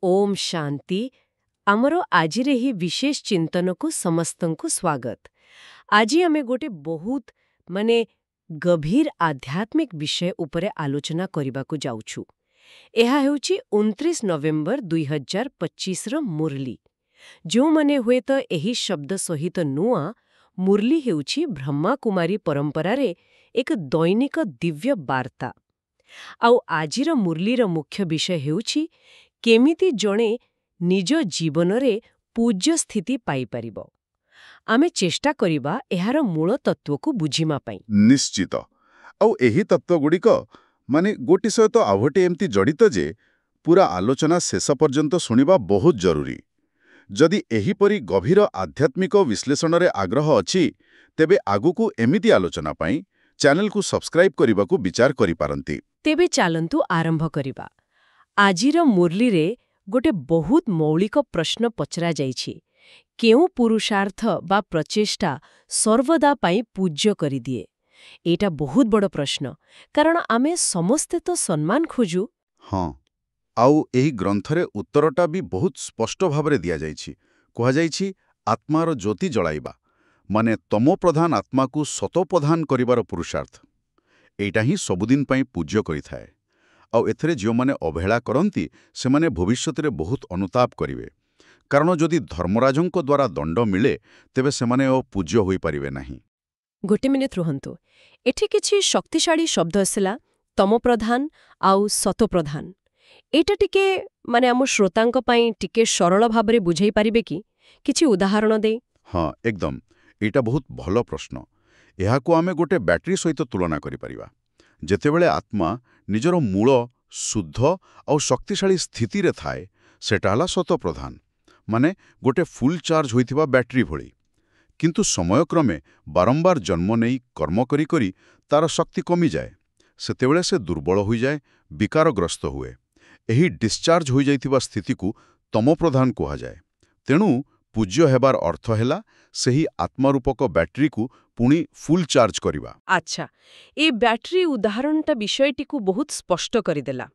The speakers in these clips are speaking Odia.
ओम शांति आमर आजिर ही विशेष चिंतन को समस्तन को स्वागत। आज आमे गोटे बहुत माने गभीर आध्यात्मिक विषय उपरे आलोचना करबा को जाउछु। एहा हेउची 29 नवेम्बर 2025 रो मुरली। जो माने हुए तो एही शब्द सहित नुआ मुरली हेउची ब्रह्मा कुमारी परंपरा रे एक दैनिक दिव्य वार्ता। आउ आजिर मुरलीर मुख्य विषय हेउची केमिति जणे निज जीवन रे पूज्य स्थिति पाई परिबो। आमे चेष्टा करिबा एहार मूल तत्व को बुझीमा पाई। निश्चित आउ एही तत्व गुड़िक माने गोटी सहित आवटे एमती जड़ित जे पूरा आलोचना शेष पर्यंत सुनिबा बहुत जरूरी। जदि एहीपरी गभीर आध्यात्मिक विश्लेषण रे आग्रह अछि तेबे आगुकू एमिति आलोचना पाई चैनल को सब्सक्राइब करबा को विचार करि पारंती। तेबे चालंतु आरंभ करिबा। आजिर मुरली रे गोटे बहुत मौलिक प्रश्न पचरा जाइछि। केउ पुरुषार्थ बा प्रचेष्टा सर्वदा पाई पूज्य करि दिए? एटा बहुत बड़ प्रश्न, कारण आमे समस्ते तो सम्मान खोजु। हाँ, आउ एही ग्रंथरे उत्तरटा भी बहुत स्पष्ट भावरे दिया जाइछि। कहा जाइछि आत्मार ज्योति जलाइबा माने तमो प्रधान आत्मा को सतोप्रधान करिबार पुरुषार्थ। एटा ही सबुदिन पाई पूज्य करिथाए। आउ एथरे जो माने अवहेला करंती से माने भविष्यत रे बहुत अनुताप करिवे, कारण जदि धर्मराजंक द्वारा दंड मिले तेबे से माने ओ पूज्य होई परिवे नाही। गोटे मिनिट रुहंतु। एठी किछि शक्तिशाली शब्द असला तमोप्रधान आउ सतोप्रधान। एटा टिके माने आम श्रोतांक पाई टिके सरल भाबरे बुझाई पारिबे कि? किछि उदाहरण दे? हाँ, एकदम एटा बहुत भलो प्रश्न। एहाको आमे गोटे बैटरी सहित तुलना करि परिबा। जेतेबेले आत्मा निजर मूल शुद्ध और शक्तिशाली स्थिति रे थाए सेटा हला सतोप्रधान माने गोटे फुल चार्ज होइथिबा बैटरी भली। किंतु समयक्रमे बारंबार जन्म नेई कर्म करी करी तार शक्ति कमी जाए, सेतेबेले से दुर्बल होई जाए, विकारग्रस्त हुए। एही डिस्चार्ज होई जाइथिबा स्थिति को तमोप्रधान कहा जाए। तेणु पूज्य हेबार अर्थ हेला सेही आत्मारूपक बैटरी को पुणी फुल चार्ज करिबा। अच्छा, ए बैटरी उदाहरणटा विषयटी को बहुत स्पष्ट करिदेला।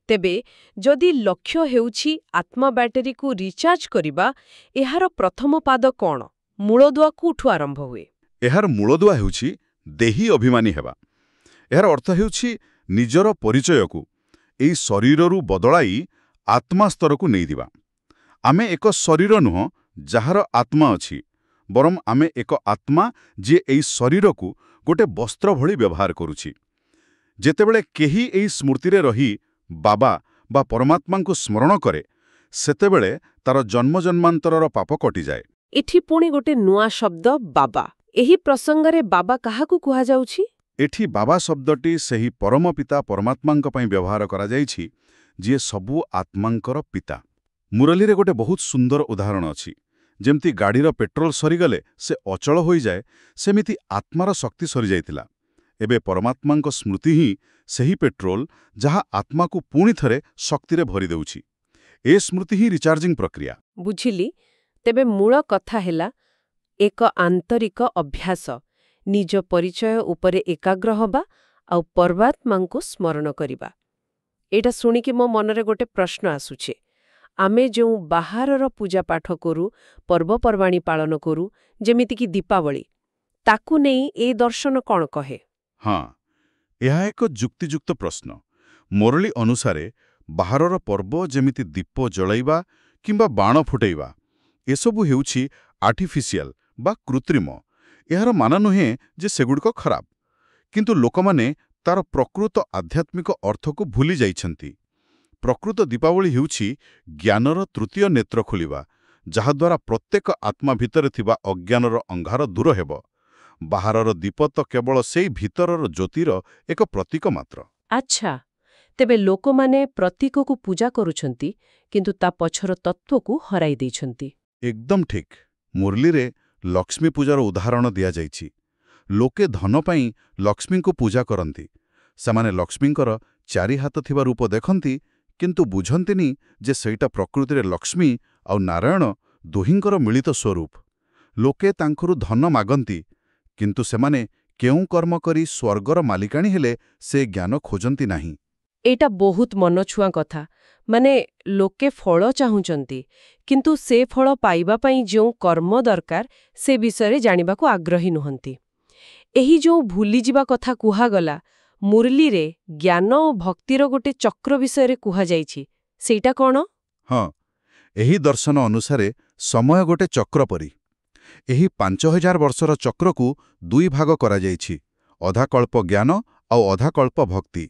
तेबे जदि लक्ष्य हेउछि आत्मा बैटरी को रिचार्ज करिबा, एहार प्रथम पाद कोन? मूलदुआ कोठु आरंभ हुए? एहार मूलदुआ हेउछि देही अभिमानी हेबा। एहार अर्थ हेउछि निजर परिचय को एई शरीररू बदलाई आत्मा स्तर को नै दिबा। आमे एक शरीर नुह जहार आत्मा अछि, बरम आमे एक आत्मा जे एई शरीर को गोटे वस्त्र भली व्यवहार करुछि। जेतेबेले केही एई स्मृति रे रही बाबा बा परमात्मा को स्मरण करे, सेतेबेले तार जन्म जन्मांतरर पाप कटि जाए। एठी पुणी गोटे नुआ शब्द बाबा। एही प्रसंगरे बाबा काहाकू कुहा जाउछि? एठी बाबा शब्दटी सेही परम पिता परमात्मांक पई व्यवहार करा जाइछि, जे सबु आत्मांकर पिता। मुरली रे गोटे बहुत सुंदर उदाहरण अछि। जेमती गाड़ीर पेट्रोल सरीगले से अचल होई जाए, सेमिति आत्मार शक्ति सरी जाइतिला। एबे परमात्मांक स्मृति ही सेही पेट्रोल जहा आत्मा को पुणी थरे शक्ति रे भरी देउछि। ए स्मृति ही रिचार्जिंग प्रक्रिया। बुझिली। तेबे मूल कथा हेला एक आंतरिक अभ्यास, निज परिचय उपरे एकाग्र हबा आउ परमात्मांको स्मरण करिबा। एटा सुनिकी मो मनरे गोटे प्रश्न आसुछे। आमे जो बाहारर पूजा पाठ करू, पर्वपर्वाणी पालन करू, जेमिति कि दीपावली, ताकू नेई ए दर्शन कौन कहे? हाँ, यह एक जुक्तियुक्त प्रश्न। मुरली अनुसारे बाहारर पर्व जेमिति दीप जलाइबा किंबा बाण फुटाइबा एसबु हेउछि आर्टिफिशियल बा कृत्रिम। एहार मान नुहे जे सेगुड़िक खराब, किंतु लोकमाने तार प्रकृत आध्यात्मिक अर्थ को भूली जाइछंती। प्रकृत दीपावली हेउछि ज्ञानर तृतीय नेत्र खोलिबा, जहाद्वारा प्रत्येक आत्मा भितरे थिबा अज्ञानर अंगार दूर हेब। बाहारर दीप तो केवल सेई भितरर ज्योतिर एक प्रतीक मात्र। अच्छा, तेबे लोकमाने प्रतीक को पूजा करुछंती, किंतु ता पछर तत्व को हराई दैछंती। एकदम ठीक। मुरली रे लक्ष्मी पूजार उदाहरण दिया जाइछि। लोके धन पई लक्ष्मी को पूजा करंती। सेमाने लक्ष्मींकर चारि हाथ थिबा रूप देखंती, किंतु बुझंतिनी जे सेटा प्रकृति रे लक्ष्मी आउ नारायण दुहिंकर मिलित स्वरूप। लोके तांकरु धन मागंती, किंतु सेमाने केउ कर्म करी स्वर्गर मालिकाणी हेले से ज्ञान खोजंती नाही। ଏଇଟା ବହୁତ ମନଛୁଆଁ କଥା। ମାନେ ଲୋକେ ଫଳ ଚାହୁଁଛନ୍ତି, କିନ୍ତୁ ସେ ଫଳ ପାଇବା ପାଇଁ ଯେଉଁ କର୍ମ ଦରକାର ସେ ବିଷୟରେ ଜାଣିବାକୁ ଆଗ୍ରହୀ ନୁହନ୍ତି। ଏହି ଯେଉଁ ଭୁଲିଯିବା କଥା କୁହାଗଲା, ମୁରଲୀରେ ଜ୍ଞାନ ଓ ଭକ୍ତିର ଗୋଟେ ଚକ୍ର ବିଷୟରେ କୁହାଯାଇଛି, ସେଇଟା କ'ଣ? ହଁ, ଏହି ଦର୍ଶନ ଅନୁସାରେ ସମୟ ଗୋଟେ ଚକ୍ର ପରି। ଏହି 5000 ବର୍ଷର ଚକ୍ରକୁ ଦୁଇ ଭାଗ କରାଯାଇଛି, ଅଧାକଳ୍ପ ଜ୍ଞାନ ଆଉ ଅଧାକଳ୍ପ ଭକ୍ତି।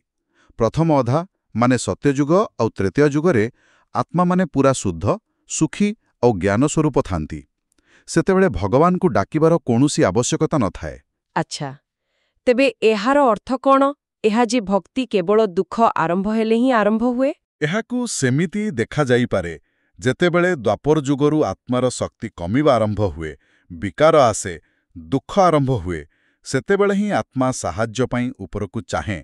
ପ୍ରଥମ ଅଧା ମାନେ ସତ୍ୟଯୁଗ ଆଉ ତ୍ରେତୟା ଯୁଗରେ ଆତ୍ମାମାନେ ପୁରା ଶୁଦ୍ଧ, ସୁଖୀ ଆଉ ଜ୍ଞାନ ସ୍ୱରୂପ ଥାନ୍ତି। ସେତେବେଳେ ଭଗବାନଙ୍କୁ ଡାକିବାର କୌଣସି ଆବଶ୍ୟକତା ନଥାଏ। ଆଚ୍ଛା, ତେବେ ଏହାର ଅର୍ଥ କ'ଣ? ଏହା ଯେ ଭକ୍ତି କେବଳ ଦୁଃଖ ଆରମ୍ଭ ହେଲେ ହିଁ ଆରମ୍ଭ ହୁଏ? ଏହାକୁ ସେମିତି ଦେଖାଯାଇପାରେ। ଯେତେବେଳେ ଦ୍ୱାପର ଯୁଗରୁ ଆତ୍ମାର ଶକ୍ତି କମିବା ଆରମ୍ଭ ହୁଏ, ବିକାର ଆସେ, ଦୁଃଖ ଆରମ୍ଭ ହୁଏ, ସେତେବେଳେ ହିଁ ଆତ୍ମା ସାହାଯ୍ୟ ପାଇଁ ଉପରକୁ ଚାହେଁ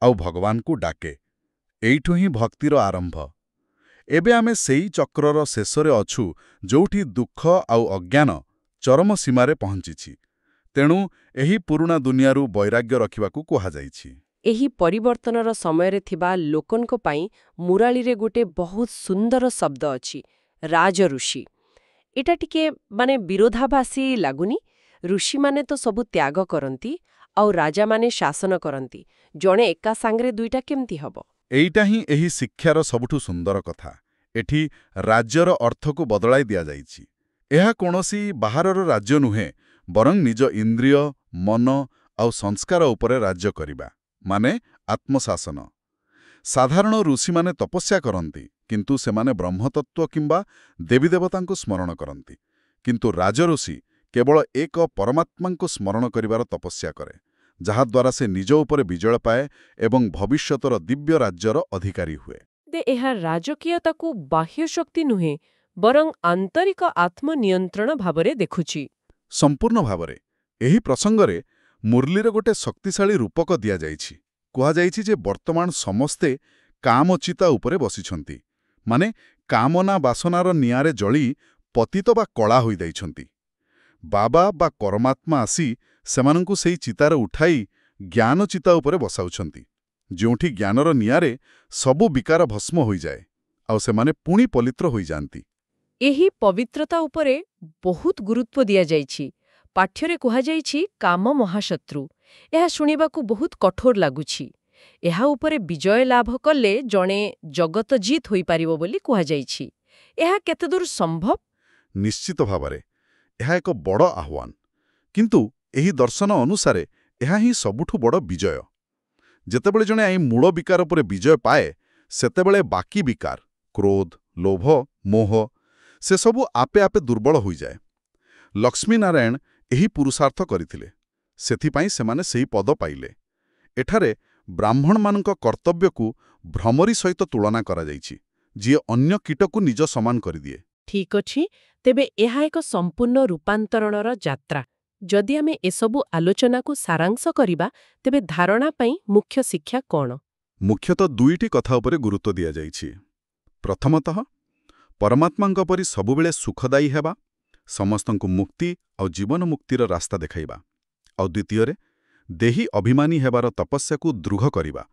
ଆଉ ଭଗବାନଙ୍କୁ ଡାକେ। ଏଇଠୁ ହିଁ ଭକ୍ତିର ଆରମ୍ଭ। ଏବେ ଆମେ ସେଇ ଚକ୍ରର ଶେଷରେ ଅଛୁ, ଯୋଉଠି ଦୁଃଖ ଆଉ ଅଜ୍ଞାନ ଚରମ ସୀମାରେ ପହଞ୍ଚିଛି। ତେଣୁ ଏହି ପୁରୁଣା ଦୁନିଆରୁ ବୈରାଗ୍ୟ ରଖିବାକୁ କୁହାଯାଇଛି। ଏହି ପରିବର୍ତ୍ତନର ସମୟରେ ଥିବା ଲୋକଙ୍କ ପାଇଁ ମୁରାଳିରେ ଗୋଟେ ବହୁତ ସୁନ୍ଦର ଶବ୍ଦ ଅଛି, ରାଜଋଷି। ଏଟା ଟିକେ ବିରୋଧାଭାସୀ ଲାଗୁନି? ଋଷିମାନେ ତ ସବୁ ତ୍ୟାଗ କରନ୍ତି, ଆଉ ରାଜାମାନେ ଶାସନ କରନ୍ତି। ଜଣେ ଏକା ସାଙ୍ଗରେ ଦୁଇଟା କେମିତି ହବ? ଏଇଟା ହିଁ ଏହି ଶିକ୍ଷାର ସବୁଠୁ ସୁନ୍ଦର କଥା। ଏଠି ରାଜ୍ୟର ଅର୍ଥକୁ ବଦଳାଇ ଦିଆଯାଇଛି। ଏହା କୌଣସି ବାହାରର ରାଜ୍ୟ ନୁହେଁ, ବରଂ ନିଜ ଇନ୍ଦ୍ରିୟ, ମନ ଆଉ ସଂସ୍କାର ଉପରେ ରାଜ୍ୟ କରିବା, ମାନେ ଆତ୍ମଶାସନ। ସାଧାରଣ ଋଷିମାନେ ତପସ୍ୟା କରନ୍ତି, କିନ୍ତୁ ସେମାନେ ବ୍ରହ୍ମତତ୍ତ୍ୱ କିମ୍ବା ଦେବୀଦେବତାଙ୍କୁ ସ୍ମରଣ କରନ୍ତି। କିନ୍ତୁ ରାଜଋଷି କେବଳ ଏକ ପରମାତ୍ମାଙ୍କୁ ସ୍ମରଣ କରିବାର ତପସ୍ୟା କରେ, ଯାହାଦ୍ୱାରା ସେ ନିଜ ଉପରେ ବିଜୟ ପାଏ ଏବଂ ଭବିଷ୍ୟତର ଦିବ୍ୟ ରାଜ୍ୟର ଅଧିକାରୀ ହୁଏ। ଏହା ରାଜକୀୟତାକୁ ବାହ୍ୟ ଶକ୍ତି ନୁହେଁ, ବରଂ ଆନ୍ତରିକ ଆତ୍ମନିୟନ୍ତ୍ରଣ ଭାବରେ ଦେଖୁଛି। ସମ୍ପୂର୍ଣ୍ଣ ଭାବରେ। ଏହି ପ୍ରସଙ୍ଗରେ ମୁରଲୀର ଗୋଟେ ଶକ୍ତିଶାଳୀ ରୂପକ ଦିଆଯାଇଛି। କୁହାଯାଇଛି ଯେ ବର୍ତ୍ତମାନ ସମସ୍ତେ କାମଚିତା ଉପରେ ବସିଛନ୍ତି, ମାନେ କାମନା ବାସନାର ନିଆଁରେ ଜଳି ପତିତ ବା କଳା ହୋଇଯାଇଛନ୍ତି। ବାବା ବା ପରମାତ୍ମା ଆସି ସେମାନଙ୍କୁ ସେଇ ଚିତାରେ ଉଠାଇ ଜ୍ଞାନ ଚିତା ଉପରେ ବସାଉଛନ୍ତି, ଯେଉଁଠି ଜ୍ଞାନର ନିଆଁରେ ସବୁ ବିକାର ଭସ୍ମ ହୋଇଯାଏ ଆଉ ସେମାନେ ପୁଣି ପବିତ୍ର ହୋଇଯାଆନ୍ତି। ଏହି ପବିତ୍ରତା ଉପରେ ବହୁତ ଗୁରୁତ୍ୱ ଦିଆଯାଇଛି। ପାଠ୍ୟରେ କୁହାଯାଇଛି କାମ ମହାଶତ୍ରୁ। ଏହା ଶୁଣିବାକୁ ବହୁତ କଠୋର ଲାଗୁଛି। ଏହା ଉପରେ ବିଜୟ ଲାଭ କଲେ ଜଣେ ଜଗତ ଜିତ୍ ହୋଇପାରିବ ବୋଲି କୁହାଯାଇଛି। ଏହା କେତେଦୂର ସମ୍ଭବ? ନିଶ୍ଚିତ ଭାବରେ ଏହା ଏକ ବଡ଼ ଆହ୍ୱାନ। କିନ୍ତୁ ଏହି ଦର୍ଶନ ଅନୁସାରେ ଏହା ହିଁ ସବୁଠୁ ବଡ଼ ବିଜୟ। ଯେତେବେଳେ ଜଣେ ଏହି ମୂଳ ବିକାର ଉପରେ ବିଜୟ ପାଏ, ସେତେବେଳେ ବାକି ବିକାର, କ୍ରୋଧ, ଲୋଭ, ମୋହ, ସେସବୁ ଆପେ ଆପେ ଦୁର୍ବଳ ହୋଇଯାଏ। ଲକ୍ଷ୍ମୀନାରାୟଣ ଏହି ପୁରୁଷାର୍ଥ କରିଥିଲେ। ସେଥିପାଇଁ ସେମାନେ ସେହି ପଦ ପାଇଲେ। ଏଠାରେ ବ୍ରାହ୍ମଣମାନଙ୍କ କର୍ତ୍ତବ୍ୟକୁ ଭ୍ରମରୀ ସହିତ ତୁଳନା କରାଯାଇଛି, ଯିଏ ଅନ୍ୟ କୀଟକୁ ନିଜ ସମାନ କରିଦିଏ। ଠିକ୍ ଅଛି, ତେବେ ଏହା ଏକ ସମ୍ପୂର୍ଣ୍ଣ ରୂପାନ୍ତରଣର ଯାତ୍ରା। ଯଦି ଆମେ ଏସବୁ ଆଲୋଚନାକୁ ସାରାଂଶ କରିବା, ତେବେ ଧାରଣା ପାଇଁ ମୁଖ୍ୟ ଶିକ୍ଷା କ'ଣ? ମୁଖ୍ୟତଃ ଦୁଇଟି କଥା ଉପରେ ଗୁରୁତ୍ୱ ଦିଆଯାଇଛି। ପ୍ରଥମତଃ, ପରମାତ୍ମାଙ୍କ ପରି ସବୁବେଳେ ସୁଖଦାୟୀ ହେବା, ସମସ୍ତଙ୍କୁ ମୁକ୍ତି ଆଉ ଜୀବନ ମୁକ୍ତିର ରାସ୍ତା ଦେଖାଇବା। ଆଉ ଦ୍ୱିତୀୟରେ, ଦେହୀ ଅଭିମାନୀ ହେବାର ତପସ୍ୟାକୁ ଦୃଢ଼ କରିବା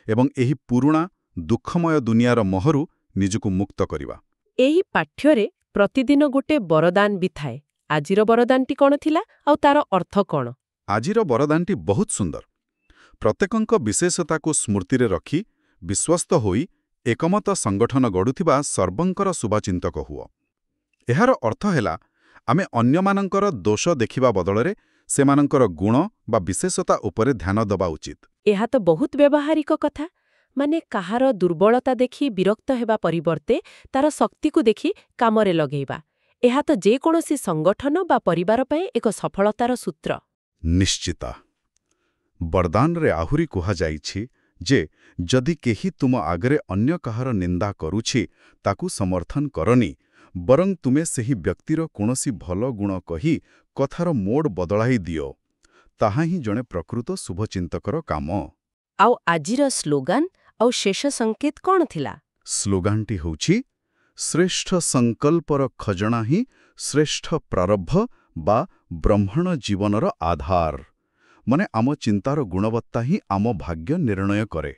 ଏବଂ ଏହି ପୁରୁଣା ଦୁଃଖମୟ ଦୁନିଆର ମୋହରୁ ନିଜକୁ ମୁକ୍ତ କରିବା। ଏହି ପାଠ୍ୟରେ ପ୍ରତିଦିନ ଗୋଟେ ବରଦାନ ବି ଥାଏ। ଆଜିର ବରଦାନଟି କ'ଣ ଥିଲା ଆଉ ତାର ଅର୍ଥ କ'ଣ? ଆଜିର ବରଦାନଟି ବହୁତ ସୁନ୍ଦର। ପ୍ରତ୍ୟେକଙ୍କ ବିଶେଷତାକୁ ସ୍ମୃତିରେ ରଖି ବିଶ୍ୱସ୍ତ ହୋଇ ଏକମତ ସଂଗଠନ ଗଢ଼ୁଥିବା ସର୍ବଙ୍କର ଶୁଭଚିନ୍ତକ ହୁଅ। ଏହାର ଅର୍ଥ ହେଲା, ଆମେ ଅନ୍ୟମାନଙ୍କର ଦୋଷ ଦେଖିବା ବଦଳରେ ସେମାନଙ୍କର ଗୁଣ ବା ବିଶେଷତା ଉପରେ ଧ୍ୟାନ ଦେବା ଉଚିତ। ଏହା ତ ବହୁତ ବ୍ୟବହାରିକ କଥା। ମାନେ କାହାର ଦୁର୍ବଳତା ଦେଖି ବିରକ୍ତ ହେବା ପରିବର୍ତ୍ତେ ତାର ଶକ୍ତିକୁ ଦେଖି କାମରେ ଲଗେଇବା। ଏହା ତ ଯେକୌଣସି ସଂଗଠନ ବା ପରିବାର ପାଇଁ ଏକ ସଫଳତାର ସୂତ୍ର। ନିଶ୍ଚିତ। ବରଦାନରେ ଆହୁରି କୁହାଯାଇଛି ଯେ ଯଦି କେହି ତୁମ ଆଗରେ ଅନ୍ୟ କାହାର ନିନ୍ଦା କରୁଛି, ତାକୁ ସମର୍ଥନ କରନି, ବରଂ ତୁମେ ସେହି ବ୍ୟକ୍ତିର କୌଣସି ଭଲ ଗୁଣ କହି କଥାର ମୋଡ଼ ବଦଳାଇ ଦିଅ। ତାହା ହିଁ ଜଣେ ପ୍ରକୃତ ଶୁଭଚିନ୍ତକର କାମ। ଆଉ ଆଜିର ସ୍ଲୋଗାନ ଆଉ ଶେଷ ସଂକେତ କ'ଣ ଥିଲା? ସ୍ଲୋଗାନଟି ହେଉଛି, ଶ୍ରେଷ୍ଠ ସଂକଳ୍ପର ଖଜଣା ହିଁ ଶ୍ରେଷ୍ଠ ପ୍ରାରବ୍ଧ ବା ବ୍ରହ୍ମଣ ଜୀବନର ଆଧାର। ମାନେ ଆମ ଚିନ୍ତାର ଗୁଣବତ୍ତା ହିଁ ଆମ ଭାଗ୍ୟ ନିର୍ଣ୍ଣୟ କରେ।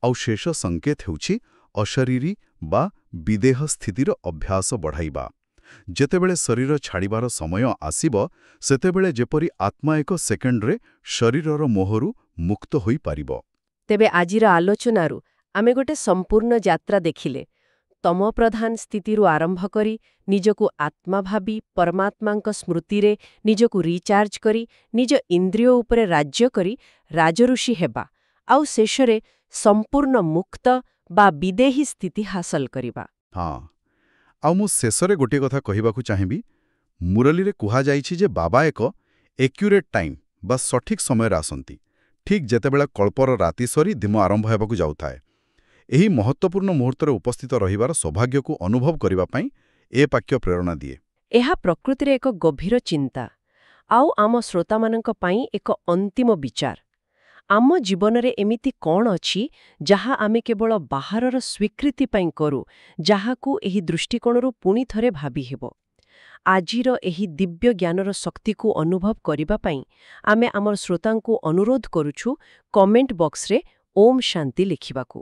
ଆଉ ଶେଷ ସଂକେତ ହେଉଛି ଅଶରୀରୀ ବା ବିଦେହ ସ୍ଥିତିର ଅଭ୍ୟାସ ବଢ଼ାଇବା। ଯେତେବେଳେ ଶରୀର ଛାଡ଼ିବାର ସମୟ ଆସିବ, ସେତେବେଳେ ଯେପରି ଆତ୍ମା ଏକ ସେକେଣ୍ଡରେ ଶରୀରର ମୋହରୁ ମୁକ୍ତ ହୋଇପାରିବ। ତେବେ ଆଜିର ଆଲୋଚନାରୁ ଆମେ ଗୋଟେ ସମ୍ପୂର୍ଣ୍ଣ ଯାତ୍ରା ଦେଖିଲେ। ତମପ୍ରଧାନ ସ୍ଥିତିରୁ ଆରମ୍ଭ କରି ନିଜକୁ ଆତ୍ମା ଭାବି ପରମାତ୍ମାଙ୍କ ସ୍ମୃତିରେ ନିଜକୁ ରିଚାର୍ଜ କରି ନିଜ ଇନ୍ଦ୍ରିୟ ଉପରେ ରାଜ୍ୟ କରି ରାଜଋଷି ହେବା, ଆଉ ଶେଷରେ ସମ୍ପୂର୍ଣ୍ଣ ମୁକ୍ତ ବା ବିଦେହୀ ସ୍ଥିତି ହାସଲ କରିବା। ହଁ, ଆଉ ମୁଁ ଶେଷରେ ଗୋଟିଏ କଥା କହିବାକୁ ଚାହିଁବି। ମୁରଲୀରେ କୁହାଯାଇଛି ଯେ ବାବା ଏକ ଏକ୍ୟୁରେଟ୍ ଟାଇମ୍ ବା ସଠିକ୍ ସମୟରେ ଆସନ୍ତି, ଠିକ୍ ଯେତେବେଳେ କଳ୍ପର ରାତି ସରି ଦିନ ଆରମ୍ଭ ହେବାକୁ ଯାଉଥାଏ। ଏହି ମହତ୍ତ୍ୱପୂର୍ଣ୍ଣ ମୁହୂର୍ତ୍ତରେ ଉପସ୍ଥିତ ରହିବାର ସୌଭାଗ୍ୟକୁ ଅନୁଭବ କରିବା ପାଇଁ ଏ ବାକ୍ୟ ପ୍ରେରଣା ଦିଏ। ଏହା ପ୍ରକୃତିରେ ଏକ ଗଭୀର ଚିନ୍ତା, ଆଉ ଆମ ଶ୍ରୋତାମାନଙ୍କ ପାଇଁ ଏକ ଅନ୍ତିମ ବିଚାର। ଆମ ଜୀବନରେ ଏମିତି କ'ଣ ଅଛି ଯାହା ଆମେ କେବଳ ବାହାରର ସ୍ୱୀକୃତି ପାଇଁ କରୁ, ଯାହାକୁ ଏହି ଦୃଷ୍ଟିକୋଣରୁ ପୁଣି ଥରେ ଭାବିହେବ? ଆଜିର ଏହି ଦିବ୍ୟ ଜ୍ଞାନର ଶକ୍ତିକୁ ଅନୁଭବ କରିବା ପାଇଁ ଆମେ ଆମର ଶ୍ରୋତାଙ୍କୁ ଅନୁରୋଧ କରୁଛୁ କମେଣ୍ଟ ବକ୍ସରେ ଓମ୍ ଶାନ୍ତି ଲେଖିବାକୁ।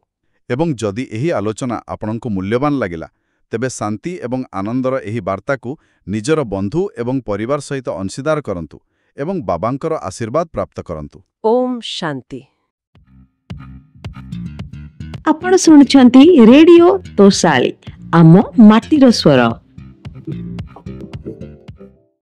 ଏବଂ ଯଦି ଏହି ଆଲୋଚନା ଆପଣଙ୍କୁ ମୂଲ୍ୟବାନ ଲାଗିଲା, ତେବେ ଶାନ୍ତି ଏବଂ ଆନନ୍ଦର ଏହି ବାର୍ତ୍ତାକୁ ନିଜର ବନ୍ଧୁ ଏବଂ ପରିବାର ସହିତ ଅଂଶୀଦାର କରନ୍ତୁ ଏବଂ ବାବାଙ୍କର ଆଶୀର୍ବାଦ ପ୍ରାପ୍ତ କରନ୍ତୁ। ଓମ୍ ଶାନ୍ତି। ଆପଣ ଶୁଣୁଛନ୍ତି ରେଡିଓ ତୋଷାଳୀ, ଆମ ମାଟିର ସ୍ୱର।